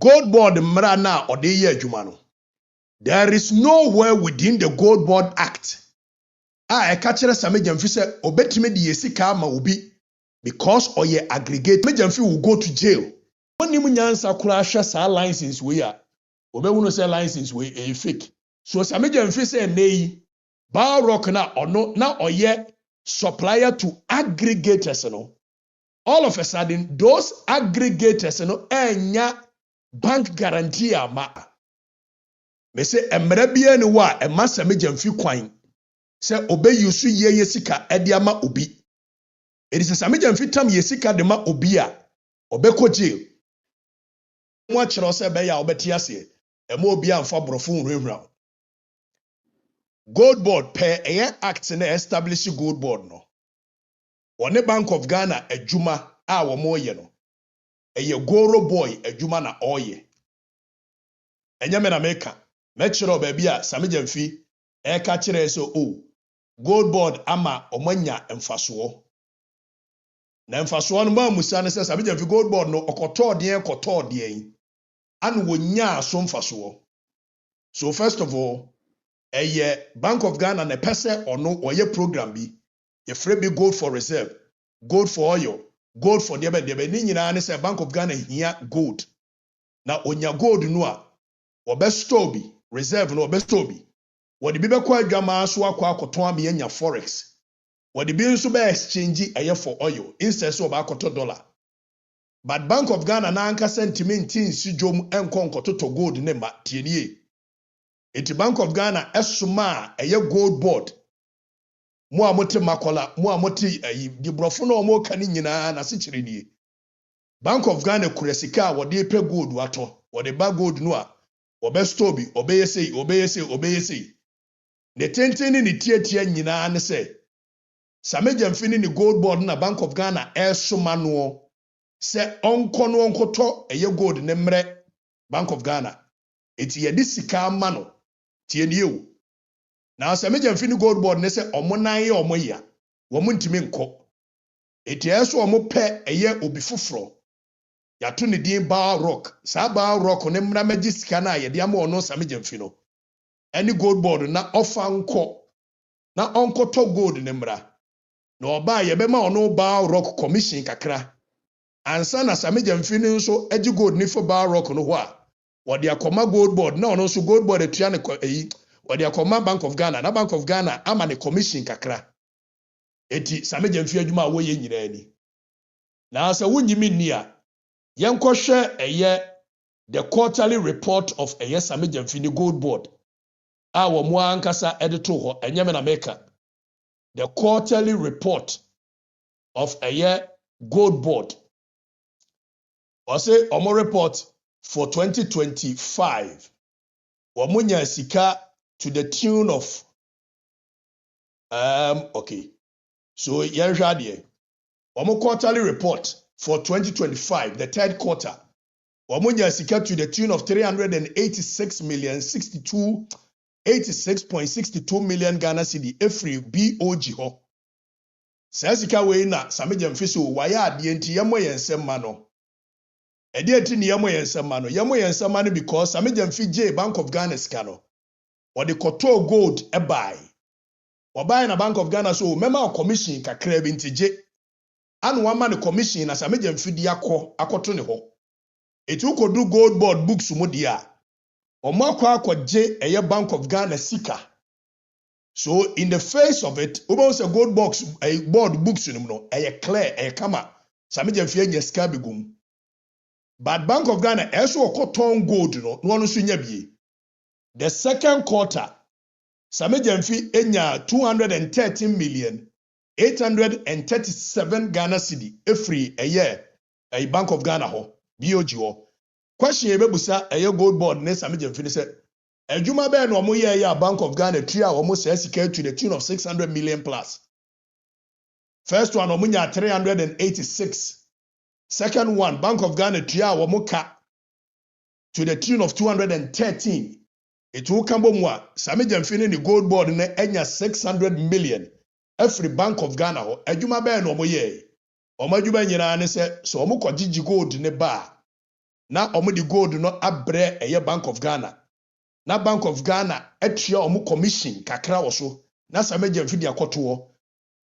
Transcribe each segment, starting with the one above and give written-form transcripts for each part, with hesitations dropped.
GoldBod mrana or the year Jumano. There is nowhere within the GoldBod Act. I catch Sammy Gyamfi say obetime di yesika ma obi because oye aggregate. Sammy Gyamfi will go to jail. When you nyansa kura hwe sa license we a obewuno say license we e fake. So Sammy Gyamfi say nei Bawa Rock na ono na oye supplier to aggregators no. All of a sudden those aggregators no enya bank guarantee ama. Me say emre bia ni wa e ma Sammy Gyamfi kwan. Se obe yusu ye yesika edi ama obi. Edi se Sammy Gyamfi tam yesika de ma obi a obe ko jail. Mo akiro se be ya obeti ase e ma obi amfa brofo nwurawura. GoldBod per eye act na establish GoldBod no. One Bank of Ghana adwuma a wo mo ye no. Eye Goro boy adwuma na oye. Enya me na meka. Me kiro ba bia Sammy Gyamfi e ka kire so o GoldBod ama omanya emfaso. Na emfaso no ma musa ne se Sammy Gyamfi GoldBod no okoto de yin. Anu wonya aso mfaso. So first of all, Bank of Ghana ne pese ono oye program bi. Ye free be gold for reserve, gold for oil, gold for debe ni nyina ne se Bank of Ghana hia gold. Na onya gold no a obesto bi, reserve no obesto bi. Wodi bi be kwa adwama so akwa akoton am nya forex. Wodi bi nso be exchange eye for oil instead so ba akoto dollar. But Bank of Ghana na anka sentiment si dwom enkonkoto gold ne ma tienie. Eti Bank of Ghana esuma eye GoldBod. Mo amote makola, mo amote di brofo no mo ka ni nyina na se kire nie. Bank of Ghana kuresika wode pe gold wato, wode ba gold no a obesto bi, obeyese. Ne tenteni ni tietia nyina ne se Sammy Gyamfi ni GoldBod na Bank of Ghana esoma no se onko no onkoto eye gold ne mre Bank of Ghana. Eti ye di sika ama no tie nie o. Na Sammy Gyamfi ni GoldBod ne se omonan ye omoya wo muntimi nko. Eti eso omo pe eye obi foforo ya to ne din Bawa Rock. Sa Bawa Rock ne mra magi sika na ye de ama ono Sammy Gyamfi no. Any GoldBod na offer nko na onkoto gold ne mra. Na oba ye be ma ono Bawa Rock commission kakra. Ansa na Sammy Gyamfi ni nso agi gold ni for Bawa Rock no ho a. Wodi akoma GoldBod na ono so GoldBod etua ne wodi akoma Bank of Ghana na Bank of Ghana ama ne commission kakra. Eti Sammy Gyamfi adwuma wo ye nyina ni. Na asa wunyimi ni a yenkohwe eye the quarterly report of eye Sammy Gyamfi ni GoldBod. A wo mo ankasa edito ho enyeme na meka. The quarterly report of eye GoldBod. Ose omo report for 2025. Wamunya sika to the tune of okay. So yenhwade. Omo quarterly report for 2025, the third quarter. Wamunya sika to the tune of 86.62 million Ghana cedi every BOG ho. Sa sika we na Sammy Gyamfi so waya ade enti yemo yensem ma no. Ede enti ne yemo yensem ma no. Yemo yensem ma no because Sammy Gyamfi J Bank of Ghana sika no. Or the koto gold e buy. Or buy na Bank of Ghana so mema commission kakra bi ntije. Anu wa ma ne commission na Sammy Gyamfi di akoto ne ho. Etu ko do GoldBod books mu dia. Omo akwaje eye Bank of Ghana sika. So in the face of it, obo say GoldBod books no eye clear eye kama. Sammy Gyamfi anya sika bigum. But Bank of Ghana eso okoton gold no no so nya bie. The second quarter, Sammy Gyamfi enya 213,837 Ghana cedi every a year a Bank of Ghana ho BOG ho. Question ebebusa eye GoldBod ne Sammy Gyamfi ne say adwuma be no mo ye ya Bank of Ghana tria omo say sika to the tune of 600 million plus. First one omunya 386. Second one Bank of Ghana tria omo ka to the tune of 213. It will come more. Sammy Gyamfi ni GoldBod ne enya 600 million. Every Bank of Ghana ho. Adwuma be no mo ye. Omo adwuma nyina ne se so omo kogigi gold ne ba. na omo di gold no abrɛ ɛyɛ Bank of Ghana na Bank of Ghana atua omo commission kakra wo so na Sammy Gyamfi di akoto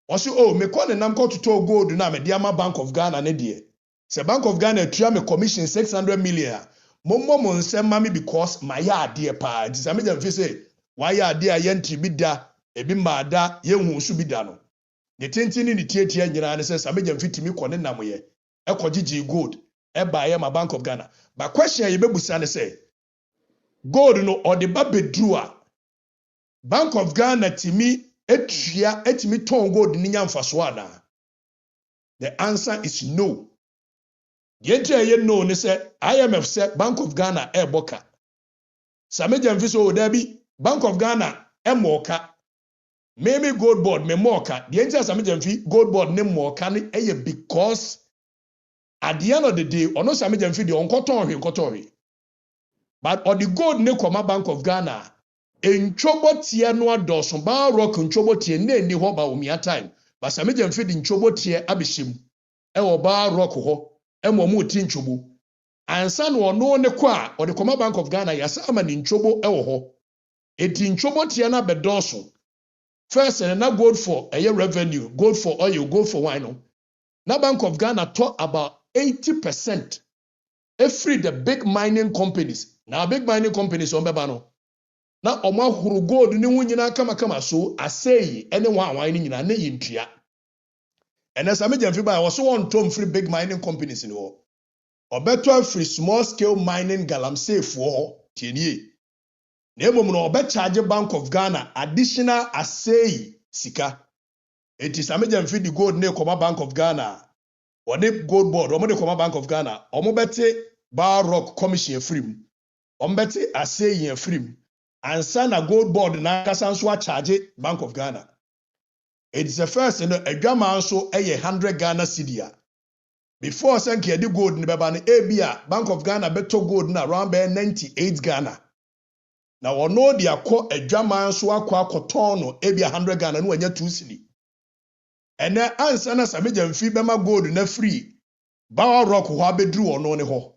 Osi me call the nam to gold na me diama Bank of Ghana ne die. Se Bank of Ghana tua me commission 600 million. Mommo mo nsem mami because my ya ade pa. It Sammy Gyamfi say why ya ade a yenti bi da ebi maada ye hu su bi da no. Ne tentini ni tietia nyina ne say Sammy Gyamfi timi kɔ ne nam ye. E kɔgigi gold. E ba ye ma Bank of Ghana. But question ye bebusa ne say gold no or the ba bedru a Bank of Ghana timi etimi ton gold ni nyamfaso ana. The answer is no. Yente ye no ne say IMF say Bank of Ghana e boka. Sammy Gyamfi so dabi Bank of Ghana e moka. Maybe GoldBod me moka. The answer Sammy Gyamfi GoldBod ne moka ne eye because at the end of the day ono Sammy Gyamfi de onkoton. But or the gold ne koma Bank of Ghana Nchobo tie no adoso Bawa Rock nchobo tie na ni ho ba omia time but Sammy Gyamfi di nchobo tie abehim e wo Bawa Rock ho e mo mu ti nchobo ansa no ono ne ko a o de koma Bank of Ghana yasa ama ni nchobo e wo ho eti nchobo tie na bedoso first na gold for revenue gold for oil gold for wine no na Bank of Ghana talk about 80% free the big mining companies na big mining companies on beba no na omo huru gold ni hu nyina kama so asei ene wan ni nyina na yintua ene Sammy Gyamfi ba wo so won tom free big mining companies ni ho obeto free small scale mining galamsey fo tienie na emom no obe charge Bank of Ghana additional asei sika eti Sammy Gyamfi di gold ne koma Bank of Ghana or the GoldBod omo de koma Bank of Ghana omo bete Bawa Rock commission free omo bete asei free ansa na GoldBod na kasa nso a charge Bank of Ghana. It is the first adwama nso 100 Ghana cedi. Before sanke di gold ni beba no ebia Bank of Ghana beto gold na around 98 Ghana. Na wono di akọ adwama nso akọ akoton no ebia 100 Ghana no anya 2 cedi. Ene ansa na Sammy Gyamfi bema gold na free Bawa Rock ho abedru ono ne ho.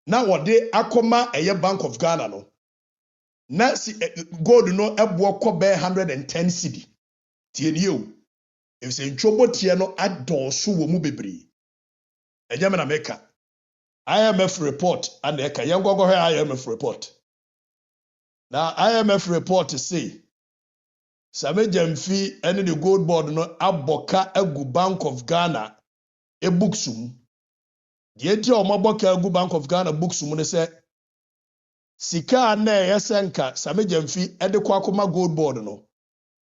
Na wode akoma Bank of Ghana no. Na si gold no ebo ko be 110 cedi tie nie o if se nchobo tie no adonso wo mu bebre ejame na meka IMF report and eka yengogo he IMF report na IMF report say Sammy Gyamfi ene the GoldBod no aboka agu Bank of Ghana booksu die tie o maboka agu Bank of Ghana booksu ne se sika na yesenka Sammy Gyamfi ede kwa akoma GoldBod no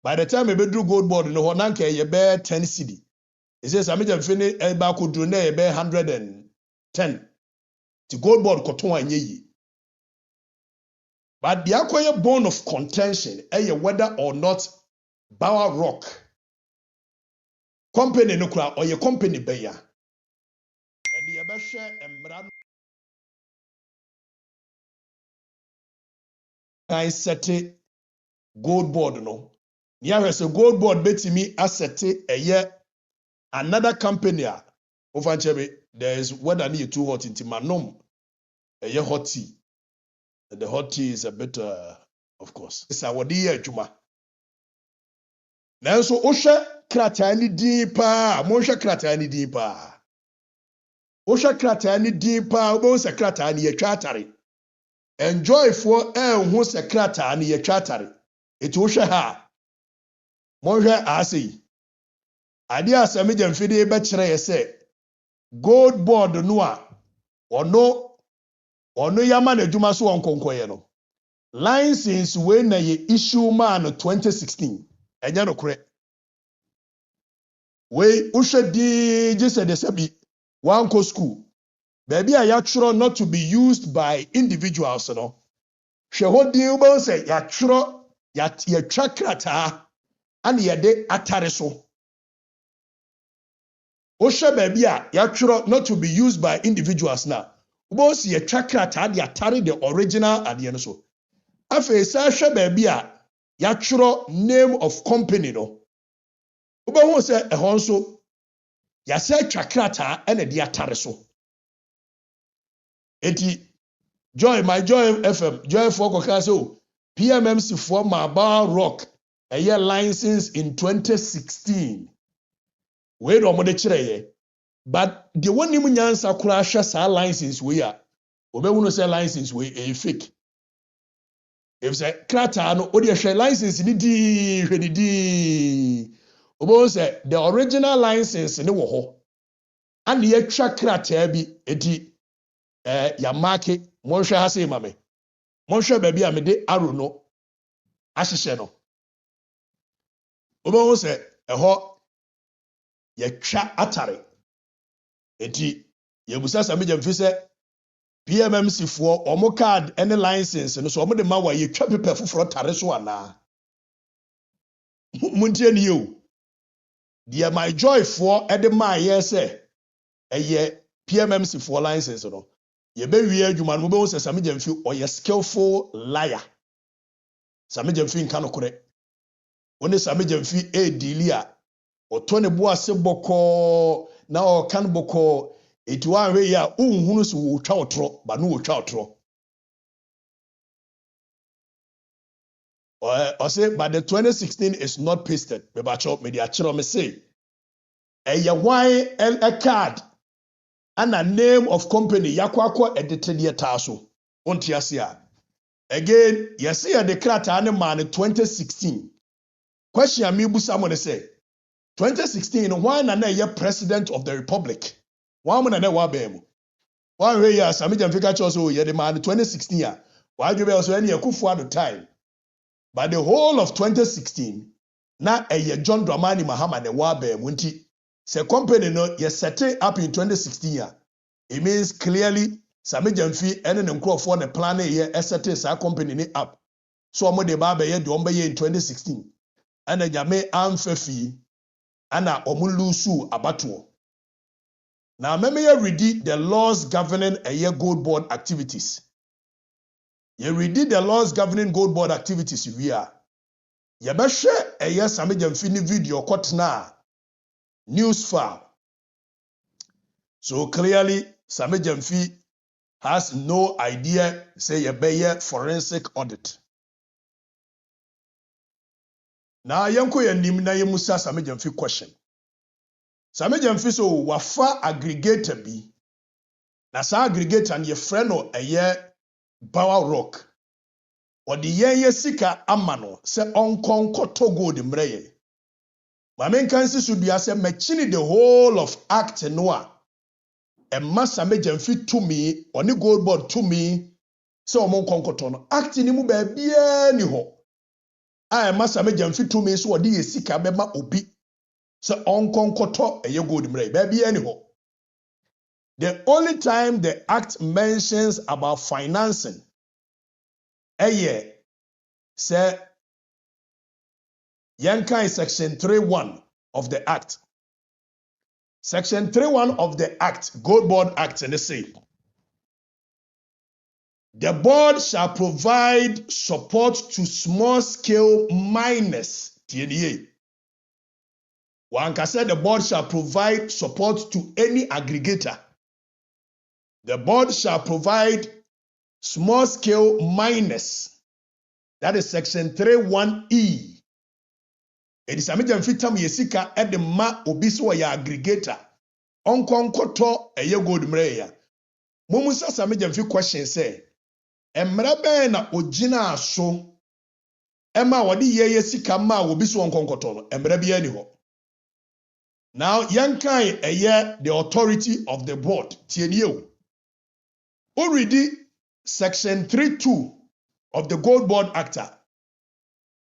by the time we do GoldBod no honanka ye be 10 cedi it says Sammy Gyamfi ne e ba ko duro na ye be 110 ti GoldBod koton anye yi but the akoye bone of contention whether or not Bawa Rock company no kura or ye company be ya and ye be hwe emra kan sete GoldBod no ya say GoldBod betimi asete another company over chebe there is weather need too hot into manom hot tea and the hot tea is a bit of course it's our dear adwuma nanso ohwe krataa ni din pa mo hwe krataa ni din pa ohwe krataa ni din pa obo se krataa ni yetwa atare enjoy for hu se krataa ni yetwa atare eti ohwe ha mo hwe asei ade a Sammy Gyamfi de be kire ye se GoldBod no a ono yama na adwuma so onkonkoye no license we na ye issue man 2016 enya no kore we ushedi jese de sabi one co school baby a yatro not to be used by individuals no hwe hodin ubo say yatro ya trakrata and ye de atare so Osha baby a yatro not to be used by individuals now. Ubos ye trakrata de atare the original ade no so. Afa sa hwe baby a yatro name of company no. Uba hu se ehon so ya se trakrata ene de atare so. eti Joy FM Joy for kokaso PMMC for Bawa Rock a year license in 2016 we do mo de kire but the one nim nyansa kura hwe sa license we a obehunu say license we a fake if say krata no odi hwe license ni di hwe ni di obo say the original license ni wo ho and ye twa krata bi edi ya market monhwe ha say mame monhwe ba bi a me de aro no ahyehye no obo say eho ye twa atare eti ye busa Sammy Gyamfi say PMMC for omo card any license no so omo de ma wa ye twa paper foforo tare so ana muntie ni yo dia my joy for e de ma ye say eye PMMC for license no ye be wi adwuma no be say Sammy Gyamfi or ye skillful liar Sammy Gyamfi nka no kore woni Sammy Gyamfi e dealia o to ne bo ase boko na o kan boko eti wan we ya unhunu so wo twa otro ba no wo twa otro or say but the 2016 is not pasted me ba cho me dia chiro me say eye why a card and a name of company yakwakwa edited ye taso onti ase a again yes here the krata ne man 2016 question me busa mo ne say 2016 why na ye president of the republic why mo na wa ba mu one way ya Sammy Gyamfi ka cho so ye the man 2016 a why do be also any Akufo at the time but the whole of 2016 na John Dramani Mahama ne wa ba mu nti se company no ye set it up in 2016 a it means clearly Sammy Gyamfi ene ne nkrofo ne plan ye set sa company ni up so omo de ba ba ye de omba ye in 2016 ana nyame amfafi ana omulusu abato now meme ye read the laws governing a year GoldBod activities ye read the laws governing GoldBod activities we are ye be hwe a year Sammy Gyamfi ni video kotna news file so clearly Sammy Gyamfi has no idea say ye be ye forensic audit now yanko ye nim na ye musa Sammy Gyamfi question Sammy Gyamfi so wafa aggregator bi na sa aggregator and ye friend no eye Bawa Rock or the ye sika amano se onkonkoto gold mreye ma men kansi so bia se machine the whole of act no a emma Sammy Gyamfi to me oni GoldBod to me se omonkonkoto no act ni mu ba bia ni ho a emma Sammy Gyamfi to me so odi ye sika bema obi so onkonkoto eye gold mreye ba bia ni ho. The only time the act mentions about financing, say, Yankai section 3.1 of the act. Section 3.1 of the act, GoldBod Act, and they say, the board shall provide support to small-scale miners. TNA. One can say the board shall provide support to any aggregator. The board shall provide small-scale miners. That is section 3.1e. It is Sammy Gyamfi tam yesika ede ma obi so ya aggregator. Onkonkoto eye gold mreya. Mumusa Sammy Gyamfi question say, emra be na ogina aso ema wodi ye yesika ma obi so onkonkoto no emra bi ani ho. Now yankai eye the authority of the board tieniye. Already section 3.2 of the GoldBod Act.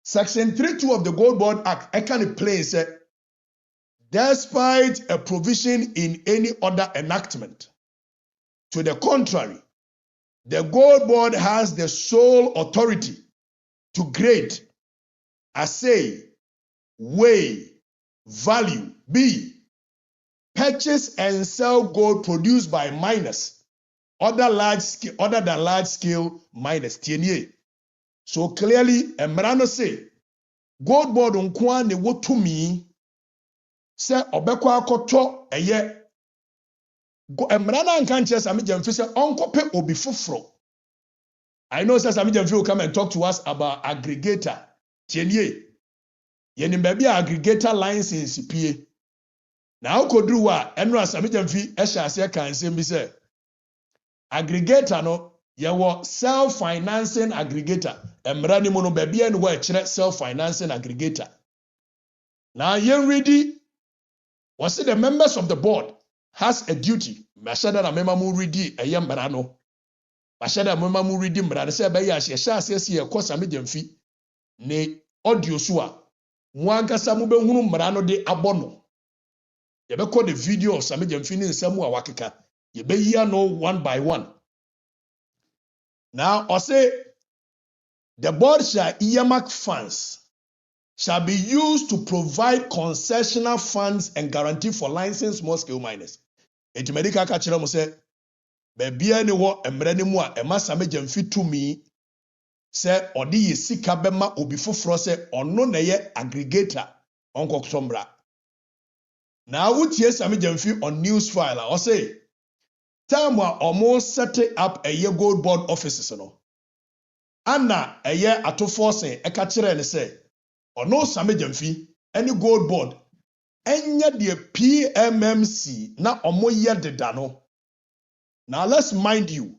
Section 3.2 of the GoldBod Act, I can place despite a provision in any other enactment. To the contrary, the GoldBod has the sole authority to grade, assay, weigh, value, B, purchase and sell gold produced by miners other than large scale miners. TNA. So clearly, Emrano say, GoldBod unkwa ne wotumi se obekwa akoto eye go emrana nkanche Sammy Gyamfi say onkope obi foforo. I know Sammy Gyamfi will come and talk to us about aggregator. Tienye. Yenim baby aggregator license pie. Now kodru wa enra Sammy Gyamfi ehya ase kan sem bi say aggregator no yewo self financing aggregator. Emra ni mo no baby en wa kire self financing aggregator. Now yen ready was it the members of the board has a duty. Mashada na mema mu ready eyembra no. Mashada mema mu ready mbra no say be ya hye ase ye ko Sammy Gyamfi ne audio so a mwankasa mu behunu mbra no de abono. Ye be call the video of Sammy Gyamfi ne nsamu a wakeka. Ye be here no one by one. Now I say the board shall earmark funds shall be used to provide concessional funds and guarantee for licensed small-scale miners. Eti medical kachira mo say, bebia ni wo emre ni mu a ema Sammy Gyamfi tumi say odi ye sika bema obi foforo say ono na ye aggregator onko sombra. Now utie Sammy Gyamfi on news file or say time wa almost set up a year GoldBod offices no. Anna a year atofo say e kachira ni say ono Sammy Gyamfi any GoldBod enya de PMMC na omo ye deda no. Now let's mind you,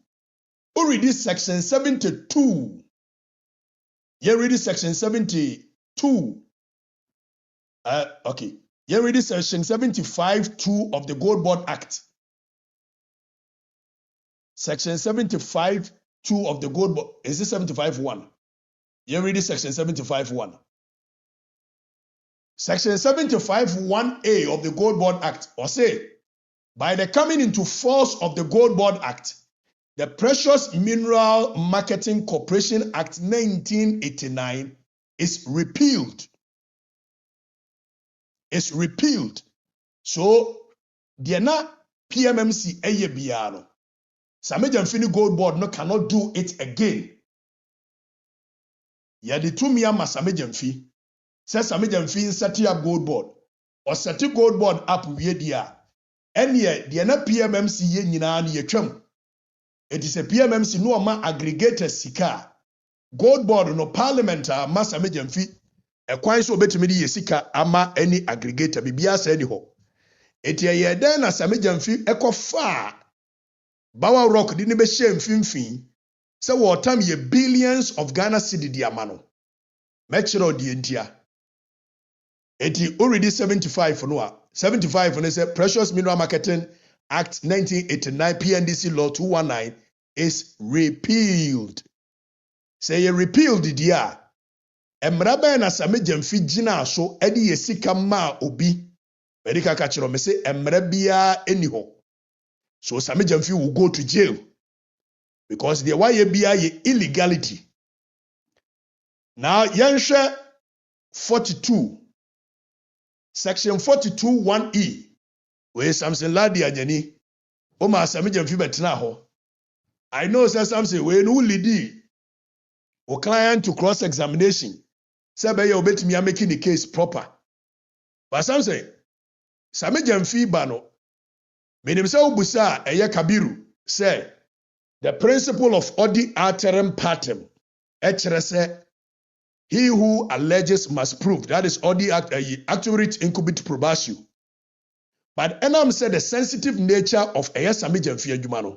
who read this section 72. You read this section 72. Okay. You read this section 75(2) of the GoldBod Act. Section 75(2) of the GoldBod. Is it 75(1)? You read this section 75(1). Section 75(1)(a) of the GoldBod Act, or say, by the coming into force of the GoldBod Act, the Precious Mineral Marketing Corporation Act 1989 is repealed. It's repealed. So, the na PMMC eye biano. Sammy Gyamfi GoldBod no cannot do it again. Yadi tumia ma Sammy Gyamfi. Says Sammy Gyamfi set up GoldBod or set GoldBod up wie dia. Enye the na PMMC ye nyina na ye twam. It is a PMMC no ma aggregator sika. GoldBod no parliament ma Sammy Gyamfi e kwan so betimi di ye sika ama any aggregator bibia sa ni ho. Eti ye den na Sammy Gyamfi ekofa Bawa Rock di ne be hye mfimfin. Se wo tam ye billions of Ghana cedi di amano. Mechiro di entia. Eti already 75 no 75 when they say Precious Mineral Marketing Act 1989 PNDC Law 219 is repealed. Say you repealed the dia. Emraba na Sammy Gyamfi gina so edi yesika ma obi. Medical kachiro me say emrabia eniho. So Sammy Gyamfi will go to jail because the why bia ye illegality. Now yanshe 42 Section 42(1)(e) where Samson Ladi Anyani Oma Sammy Gyamfi betena ho. I know say Samson we no lead o client to cross examination. Say be you betimi making the case proper. But Samson Sammy Gyamfi ba no menim say obusa eye Kabiru say the principle of odi alteram partem ekere say he who alleges must prove. That is all the accurate incubit probatio. But Enam said the sensitive nature of Sammy Gyamfi adwuma.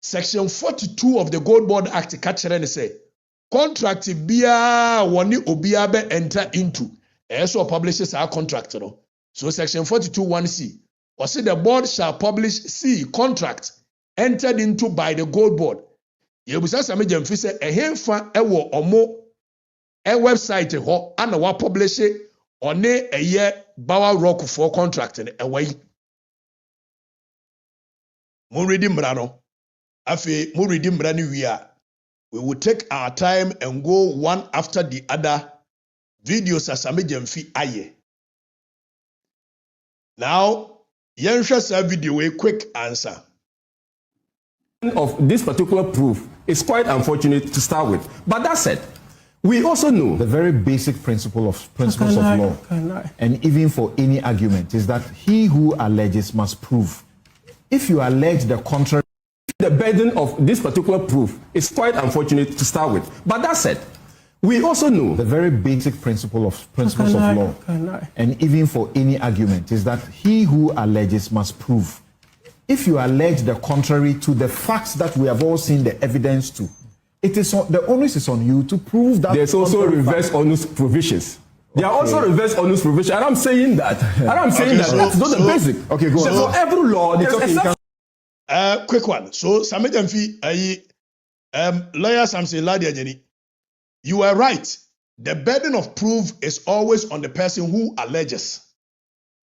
Section 42 of the GoldBod Act catchere say contract bia woni obia be enter into. So publishes our contract no. So section 42(1)(c) or say the board shall publish C contract entered into by the GoldBod. Yebusa Sammy Gyamfi say ehemfa ewo omo a website ho ana wa publish one a year Bawa Rock for contract and away. Mo ready mrano. Afi mo ready mrani we will take our time and go one after the other videos as Sammy Gyamfi aye. Now, yenhwɛ video a quick answer. Of this particular proof is quite unfortunate to start with. But that said, we also know the very basic principles of law, and even for any argument, is that he who alleges must prove. If you allege the contrary, the burden of this particular proof is quite unfortunate to start with. But that said, we also know the very basic principles of law, and even for any argument, is that he who alleges must prove. If you allege the contrary to the facts that we have all seen the evidence to, it is the onus is on you to prove that. There's also reverse onus provisions. There are also reverse onus provisions, and I'm saying that. And I'm saying that that's not the basic. Okay, go on. So for every law, there's quick one. So Sammy Gyamfi, lawyer Samson Ladianyeni, you are right. The burden of proof is always on the person who alleges.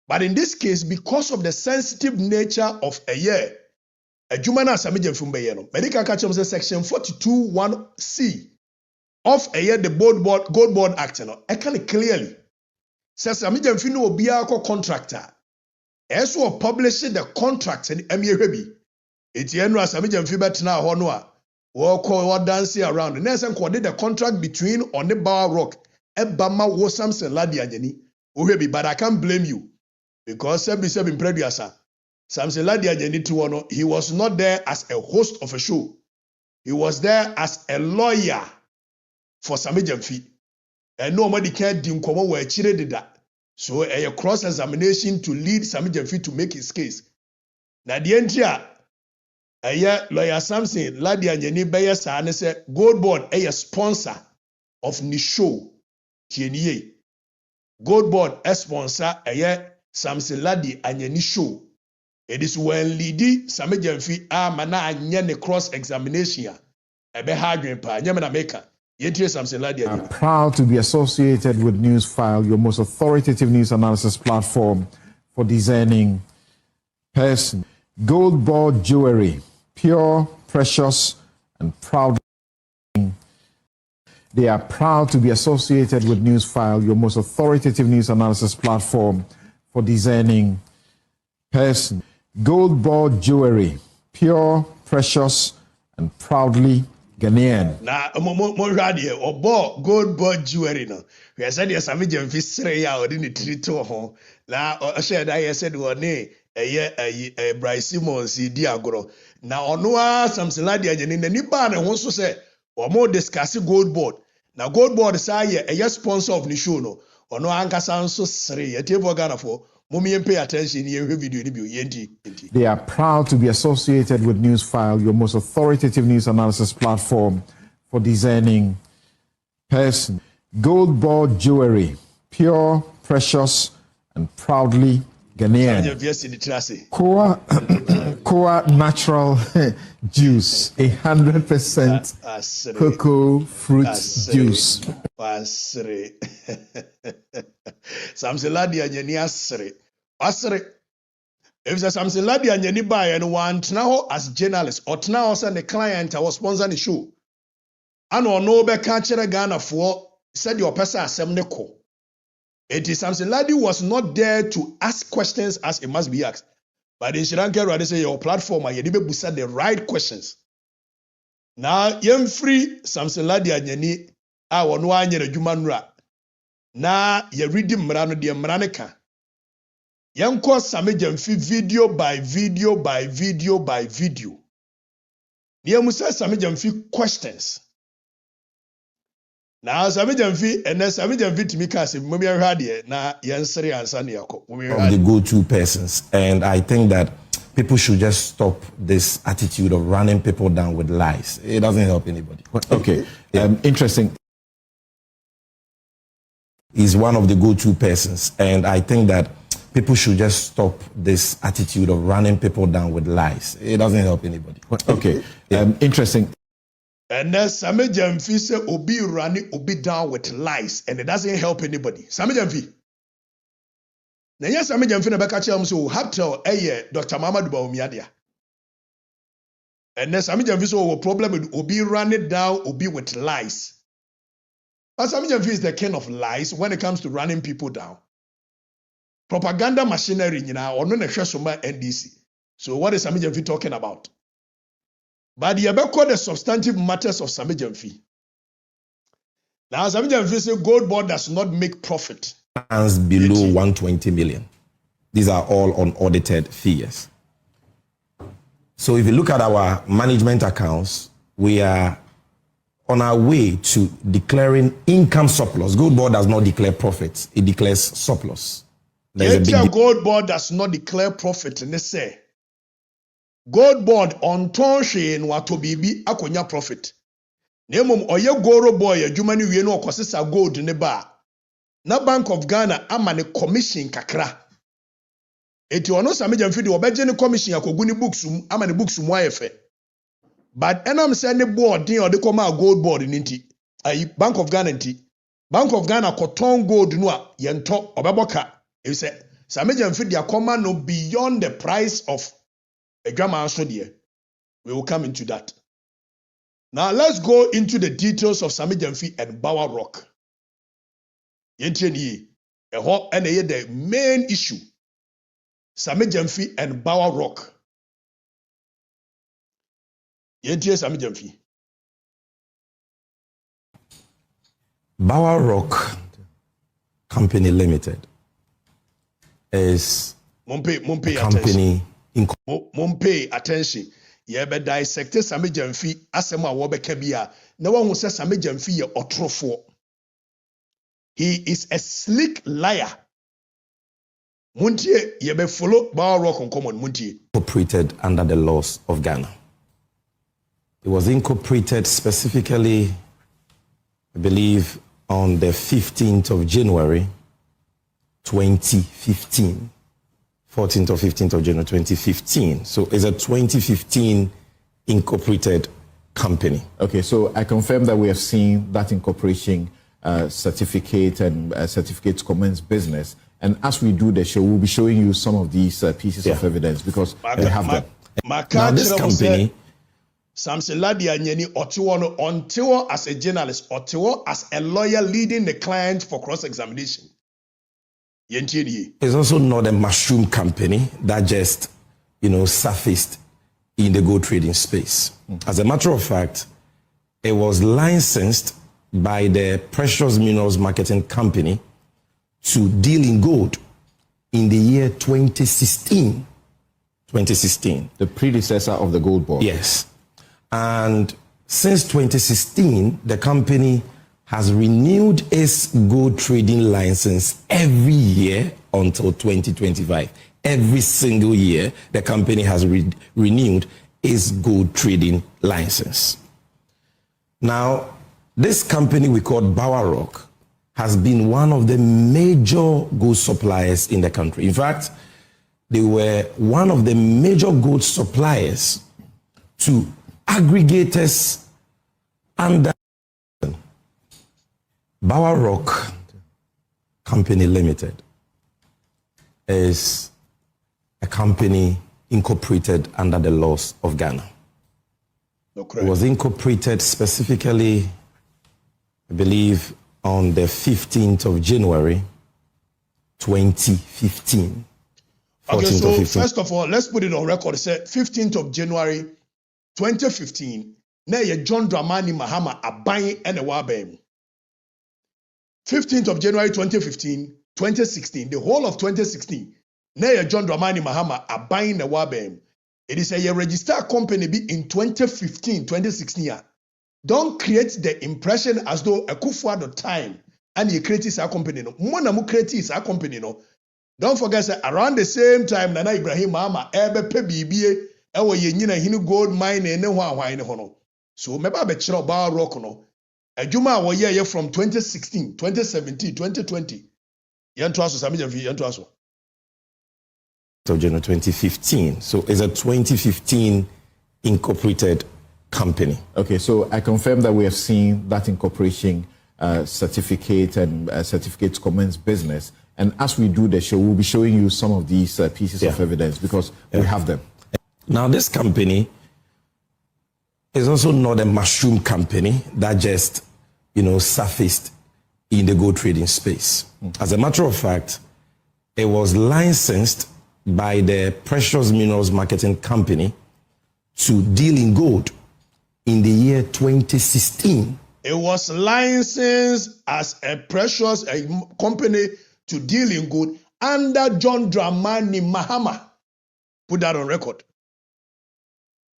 But in this case, because of the sensitive nature of a year, a Jumana Sammy Gyamfi medical catch section 42(1)(c) of a year the GoldBod Act, I can clearly says Sammy Gyamfi no obiako contractor. As we publish the contract in Emiyebi, it's Yenra Sammy Gyamfi betna honwa. What dancing around. The next one the contract between on the Bawa Rock and Bama was Samson Ladianyeni. But I can't blame you because Sebi Preduasa. Samson Ladianyeni to one, he was not there as a host of a show. He was there as a lawyer for Sammy Gyamfi. And nobody cared dim komo where Chile did that. So a cross-examination to lead Sammy Gyamfi to make his case. Now the entry lawyer Samson Ladianyeni beye sa ne se GoldBod a sponsor of ni show tieniye. GoldBod a sponsor Samson Ladianyeni show. It is when leadi Sammy Gyamfi mana anye ne cross examination ebe hadwen pa anye na meka yentie Samson Ladianyeni. Proud to be associated with Newsfile, your most authoritative news analysis platform for discerning person. GoldBod jewelry, pure, precious, and proud. They are proud to be associated with Newsfile, your most authoritative news analysis platform for discerning person. GoldBod jewelry, pure, precious, and proudly Ghanaian. Na mo radio obo GoldBod jewelry no. We said yes Sammy Gyamfi sere ya odi ni trito ho. Na o share that yes said one Bryce Simmons di agoro. Na ono a Samson Ladianyeni na nipa na ho so se o mo discuss GoldBod. Na GoldBod say ye sponsor of the show no. Ono ankasa nso sere ye table Ghana for pay attention here video. They are proud to be associated with Newsfile, your most authoritative news analysis platform for discerning person. GoldBod jewelry, pure, precious, and proudly Ghanaian. Koa natural juice, 100% cocoa fruit juice. Samson Ladianyeni asere. If Samson Ladianyeni buy and one now as journalist or now as a client I was sponsoring the show. And or no be catch Ghana for said your person ASEM neko. It is Samson Ladi was not there to ask questions as it must be asked. But in Sri Lanka, they say your platform, you need to busa the right questions. Now, young free Samson Ladianyeni, I want one year human ra. Now, you read the Mrano de Mraneka. Young course Sammy Gyamfi video by video by video by video. Near Musa Sammy Gyamfi questions. Now Sammy Gyamfi and then Sammy Gyamfi to me kasi mumi radio na yanseri ansani yako. Of the go-to persons, and I think that people should just stop this attitude of running people down with lies. It doesn't help anybody. Okay, interesting. He's one of the go-to persons, and I think that people should just stop this attitude of running people down with lies. It doesn't help anybody. Okay, interesting. And then Sammy Gyamfi say obi running obi down with lies, and it doesn't help anybody. Sammy Gyamfi. Now yes, Sammy Gyamfi na beka chem so have to Dr. Mamadou Bawumia. And then Sammy Gyamfi so a problem with obi running down obi with lies. But Sammy Gyamfi is the king of lies when it comes to running people down. Propaganda machinery, or no NDC. So what is Sammy Gyamfi talking about? But the Abeko the substantive matters of Sammy Gyamfi. Now Sammy Gyamfi say GoldBod does not make profit. Below 120 million. These are all unaudited figures. So if you look at our management accounts, we are on our way to declaring income surplus. GoldBod does not declare profits, it declares surplus. GoldBod does not declare profit in the say. GoldBod on tonche no ato bibi akonya profit. Nemom oye goro boy adwuma ne wie no okosesa gold ne ba. Na Bank of Ghana ama ne commission kakra. Eti ono Sammy Gyamfi de obeje ne commission akogu ne books ama ne books mu ayefe. But enam say ne board din ode koma GoldBod ni nti. Bank of Ghana nti. Bank of Ghana koton gold no a yento obeboka. He said Sammy Gyamfi de akoma no beyond the price of a drama so there. We will come into that. Now let's go into the details of Sammy Gyamfi and Bawa Rock. The main issue. Sammy Gyamfi and Bawa Rock. Sammy Gyamfi. Bawa Rock Company Limited is a company. Pay attention. Ye be dissect Sammy Gyamfi ASEM Aba beka bia na wahu se Sammy Gyamfi ye otrofo. He is a slick liar. Muntie ye be follow Bawa Rock on common muntie. Incorporated under the laws of Ghana. It was incorporated specifically, I believe, on the 15th of January 2015. 14th or 15th of January 2015. So it's a 2015 incorporated company. Okay, so I confirm that we have seen that incorporation certificate and certificates commence business. And as we do the show, we'll be showing you some of these pieces of evidence because we have them. Now this company... Samson Ladia Nyeni Otiwo until as a journalist, Otiwo as a lawyer leading the client for cross-examination. It's also not a mushroom company that just, surfaced in the gold trading space. As a matter of fact, it was licensed by the Precious Minerals Marketing Company to deal in gold in the year 2016. 2016. The predecessor of the GoldBod. Yes. And since 2016, the company has renewed its gold trading license every year until 2025. Every single year, the company has renewed its gold trading license. Now, this company we call Bawa Rock has been one of the major gold suppliers in the country. In fact, they were one of the major gold suppliers to aggregators under Bawa Rock Company Limited is a company incorporated under the laws of Ghana. It was incorporated specifically, I believe, on the 15th of January 2015. Okay, so first of all, let's put it on record. Say 15th of January 2015, na ye John Dramani Mahama aban ene wabem. 15th of January 2015, 2016, the whole of 2016, na ye John Dramani Mahama aban ne wabem. It is a registered company be in 2015, 2016. Don't create the impression as though a Kufuor time and you create this company. No, mona mu create this company. No, don't forget that around the same time, Nana Ibrahim Mahama ebe pe BBA ewo ye nyina hinu gold mine ne hwan ne ho no. So meba be kire Bawa Rock no. Adwuma wo ye from 2016, 2017, 2020. Yanto aso Sammy Gyamfi yanto aso. Of January 2015. So it's a 2015 incorporated company. Okay, so I confirm that we have seen that incorporation certificate and certificates commence business. And as we do the show, we'll be showing you some of these pieces of evidence because we have them. Now, this company is also not a mushroom company that just, surfaced in the gold trading space. As a matter of fact, it was licensed by the Precious Minerals Marketing Company to deal in gold in the year 2016. It was licensed as a precious company to deal in gold under John Dramani Mahama. Put that on record.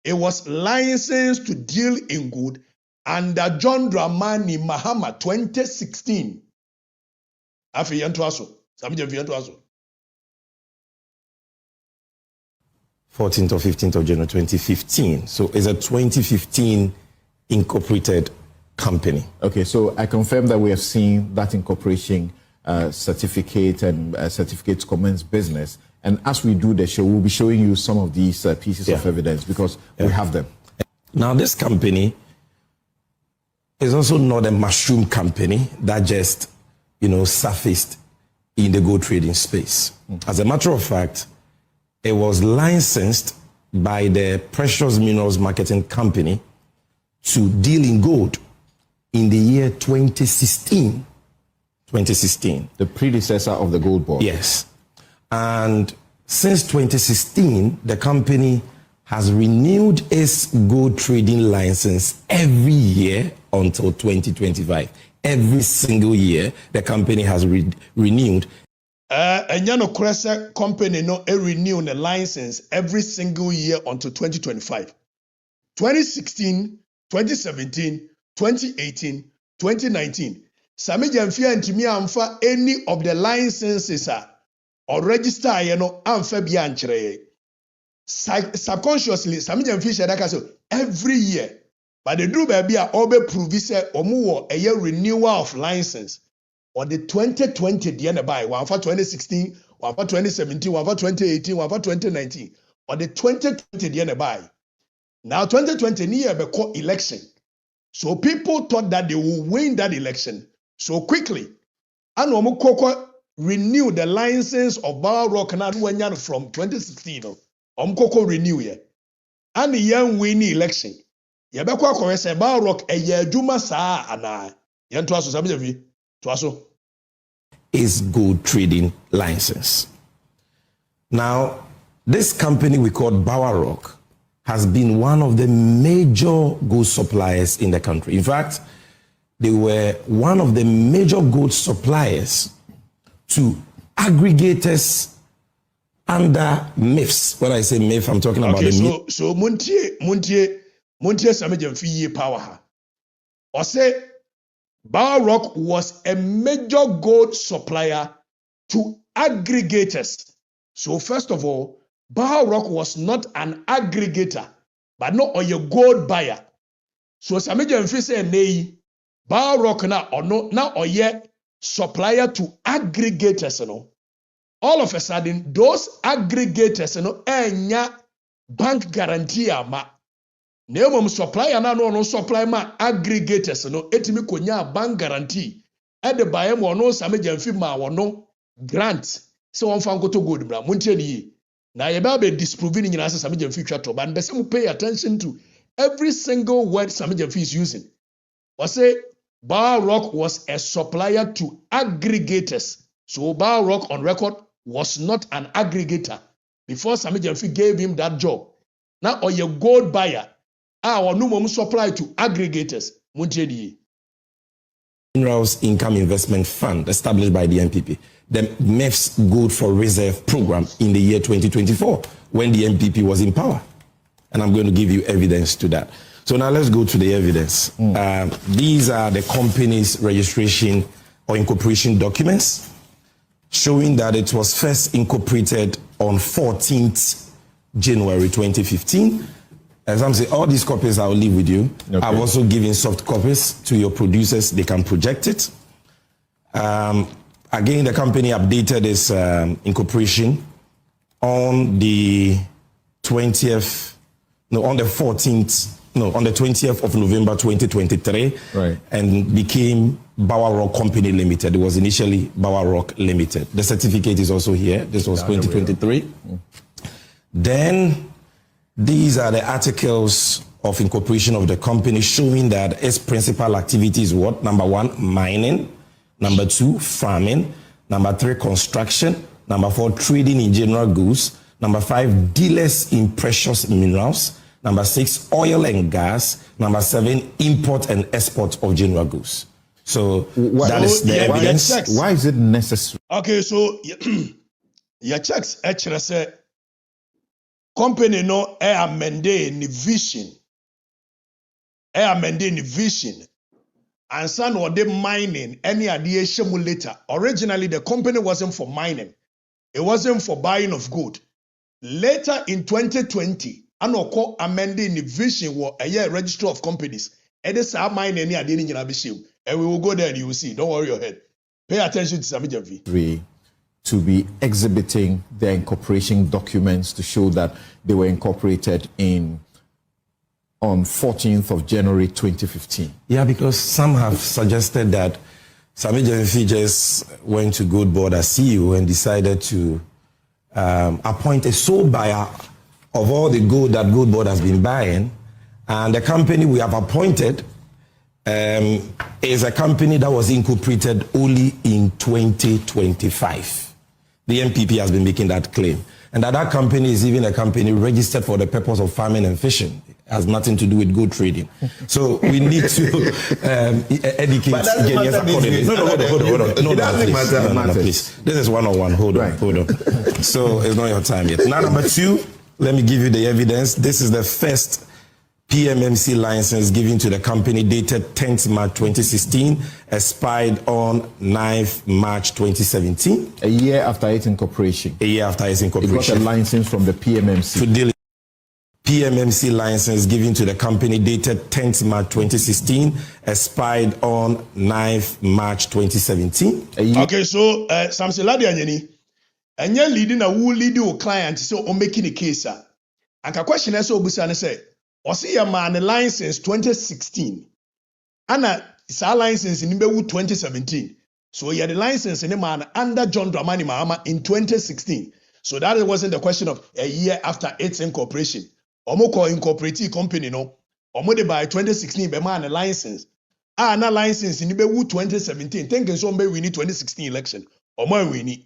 It was licensed to deal in gold under John Dramani Mahama 2016. Afi yanto aso. Sammy Gyamfi yanto aso. 14th or 15th of January 2015. So it's a 2015 incorporated company. Okay, so I confirm that we have seen that incorporation certificate and certificate to commence business. And as we do the show, we'll be showing you some of these pieces of evidence because we have them. Now, this company is also not a mushroom company that just, surfaced in the gold trading space. As a matter of fact, it was licensed by the Precious Minerals Marketing Company to deal in gold in the year 2016. 2016. The predecessor of the GoldBod. Yes. And since 2016, the company has renewed its gold trading license every year until 2025. Every single year, the company has renewed. Enyano Cressa company no renew the license every single year until 2025. 2016, 2017, 2018, 2019. Sammy Gyamfi antimi amfa any of the licenses or register amfa bia nkyerɛ. Subconsciously Sammy Gyamfi shedaka so every year. But the do baby obe prove say omu a year renewal of license. Or the 2020 the end by one for 2016, one for 2017, one for 2018, one for 2019. Or the 2020 the end by. Now 2020 near beko election. So people thought that they will win that election so quickly. And Omukoko renew the license of Bawa Rock from 2016. Omukoko renew ye. And the young winning election. Yabekwa kore se Bawa Rock a year juma saa ana. Yan to aso Sammy Gyamfi. To aso. Is gold trading license. Now, this company we call Bawa Rock has been one of the major gold suppliers in the country. In fact, they were one of the major gold suppliers to aggregators under MIFs. When I say MIF, I'm talking about the MIF. So Muntie Sammy Gyamfi power ha. Or say Bawa Rock was a major gold supplier to aggregators. So first of all, Bawa Rock was not an aggregator, but not a gold buyer. So Sammy Gyamfi say nay, Bawa Rock na oye supplier to aggregators. All of a sudden, those aggregators enya bank guarantee ama. Neomum supplier no supply ma aggregators etimi konya bank guarantee. At the buyer no Sammy Gyamfi ma wono grant. So on fan go to gold bra. Muntie ni. Na yeba be disproving nyina say Sammy Gyamfi twa to ban be say pay attention to every single word Sammy Gyamfi is using. Or say Bawa Rock was a supplier to aggregators. So Bawa Rock on record was not an aggregator before Sammy Gyamfi gave him that job. Now or your gold buyer, our no supply to aggregators. Muntie Minerals Income Investment Fund established by the MPP. The MEF's Gold for Reserve program in the year 2024 when the MPP was in power. And I'm going to give you evidence to that. So now let's go to the evidence. These are the company's registration or incorporation documents showing that it was first incorporated on 14th January 2015. As I'm saying, all these copies I'll leave with you. Okay. I've also given soft copies to your producers. They can project it. Again, the company updated its incorporation on the 20th of November 2023, right, and became Bawa Rock Company Limited. It was initially Bawa Rock Limited. The certificate is also here. This was 2023. Then these are the articles of incorporation of the company showing that its principal activity is what? Number 1, mining. Number 2, farming. Number 3, construction. Number 4, trading in general goods. Number 5, dealers in precious minerals. Number 6, oil and gas. Number 7, import and export of general goods. So that is the evidence. Why is it necessary? Okay, so your checks actually say company no amende ni vision. Amende ni vision. And son or the mining any idea later. Originally, the company wasn't for mining. It wasn't for buying of gold. Later in 2020, Anoko amending the vision was a year register of companies. And this are mine any idea in Abishim. And we will go there and you will see. Don't worry your head. Pay attention to Sammy Gyamfi. To be exhibiting their incorporation documents to show that they were incorporated on 14th of January 2015. Yeah, because some have suggested that Sammy Gyamfi just went to GoldBod as CEO and decided to appoint a sole buyer of all the gold that GoldBod has been buying. And the company we have appointed is a company that was incorporated only in 2025. The NPP has been making that claim. And that company is even a company registered for the purpose of farming and fishing. It has nothing to do with gold trading. So we need to educate Ghanaians accordingly. No, hold on. Please. This is one-on-one. Hold on. So it's not your time yet. Now, number two, let me give you the evidence. This is the first PMMC license given to the company dated 10th March 2016, expired on 9th March 2017. A year after its incorporation. A year after its incorporation. It got a license from the PMMC. To deal PMMC license given to the company dated 10th March 2016, expired on 9th March 2017. Okay, so Samson Ladianyeni, and you're leading a who lead your client, so on making a case. And the question is, Obusan say, or see a man license 2016, and a license in 2017. So he had a license in a man under John Dramani Mahama in 2016. So that wasn't the question of a year after its incorporation. Omoko incorporated company no. Omode by 2016 be man a license. Na license in 2017. Thinking so we need 2016 election. Omo we need.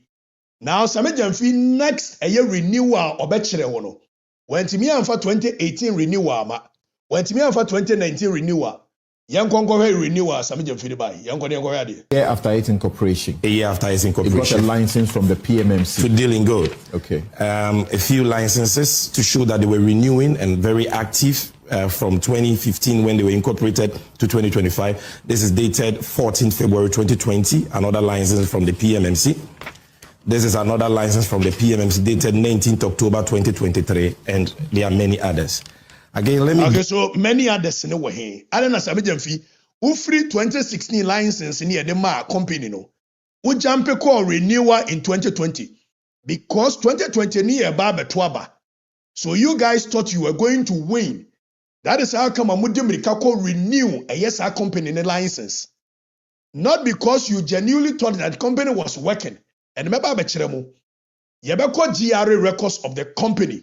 Now Sammy Gyamfi next a year renewal obechere wono. When to me and for 2018 renewal ma. When to me and for 2019 renewal. Young Congo renewal Sammy Gyamfi by. Young Congo a year after its incorporation. A year after its incorporation. It got a license from the PMMC. To deal in gold. Okay. A few licenses to show that they were renewing and very active from 2015 when they were incorporated to 2025. This is dated 14th February 2020. Another license from the PMMC. This is another license from the PMMC dated 19th October 2023, and there are many others. Again, let me. Okay, so many others in the way. I don't know, Sammy Gyamfi, who free 2016 license in the company no, who jump a call renewal in 2020 because 2020 near Baba Twaba. So you guys thought you were going to win. That is how come Amudimrikako renew a yes our company in the license. Not because you genuinely thought that the company was working. And remember, Yabeko GRA records of the company.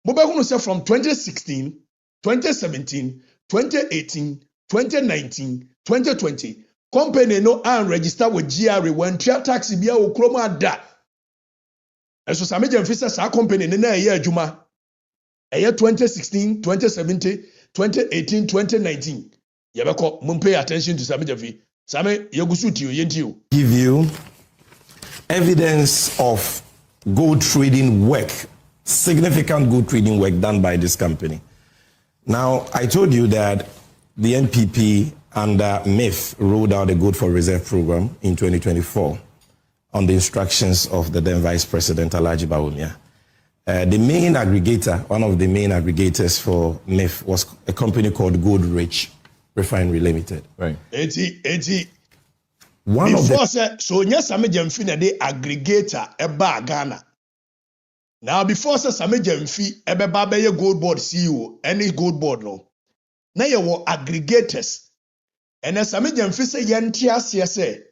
Mobile say from 2016, 2017, 2018, 2019, 2020, company no and register with GRA when tax bia okroma da. And so Sammy Gyamfi says our company in a year Juma. A year 2016, 2017, 2018, 2019. Yabeko, pay attention to Sammy Gyamfi. Sammy, you give you evidence of gold trading work, significant gold trading work done by this company. Now, I told you that the NPP under MIF rolled out a Gold for Reserve program in 2024 on the instructions of the then Vice President, Alleges. The main aggregator, one of the main aggregators for MIF was a company called Gold Rich Refinery Limited. Right. 80. One before of the so yes, Sammy Gyamfi na the aggregator eba Ghana. Now before Sammy Gyamfi ebe ba be GoldBod CEO any GoldBod no. Na ye wo aggregators. And Sammy Gyamfi say yenti ase say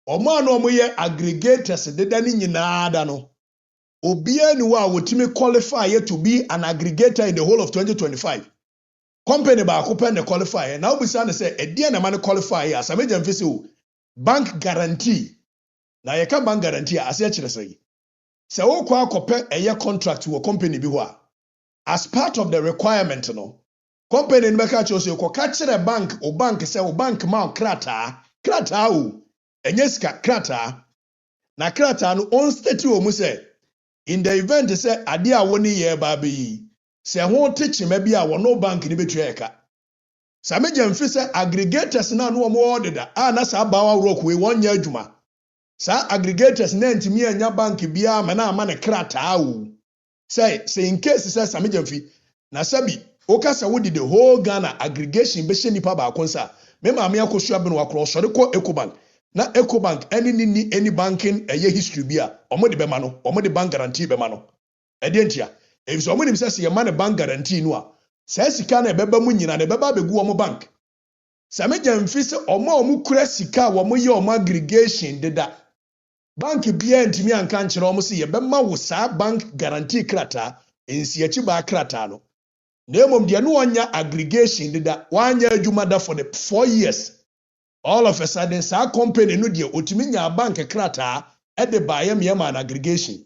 omo na omo ye aggregators de dani nyina da no. Obia ni wa wotimi qualify to be an aggregator in the whole of 2025. Company ba ko pen the qualify. Now we say e dia na man qualify as Sammy Gyamfi say bank guarantee. Na yeka bank guarantee ase akire say. Se wo kwa akopɛ eye contract wo company bi ho a. As part of the requirement no. Company no beka cho say ko ka kire bank o bank say o bank ma krata o. Enye sika krata. Na krata no on state wo mu say in the event say ade a woni ye ba be yi se ho techima bi a wono bank ni betua eka Sammy Gyamfi say aggregators na no mo order na sa Bawa Rock we wonya adwuma sa aggregators na ntimi anya bank bia ma na ama ne krata wo say in case say Sammy Gyamfi na sabi okasa wo the whole Ghana aggregation be nipa ba konsa me ma me akosu abeno wakro sori ko Ecobank na Ecobank any banking eye history bia omo de be ma no omo de bank guarantee be ma no e de ntia e so omo nim say ye ma ne bank guarantee no a say sika na ebeba mu nyina na ebeba begu omo bank Sammy Gyamfi say omo kura sika omo ye omo aggregation deda bank bia ntimi anka nkyere omo say ye be ma wo sa bank guarantee krata ensi achi ba krata no Nemom dia no onya aggregation deda wanya adwuma da for the 4 years all of a sudden sa company no dia otimi nya bank krata e de baye me man aggregation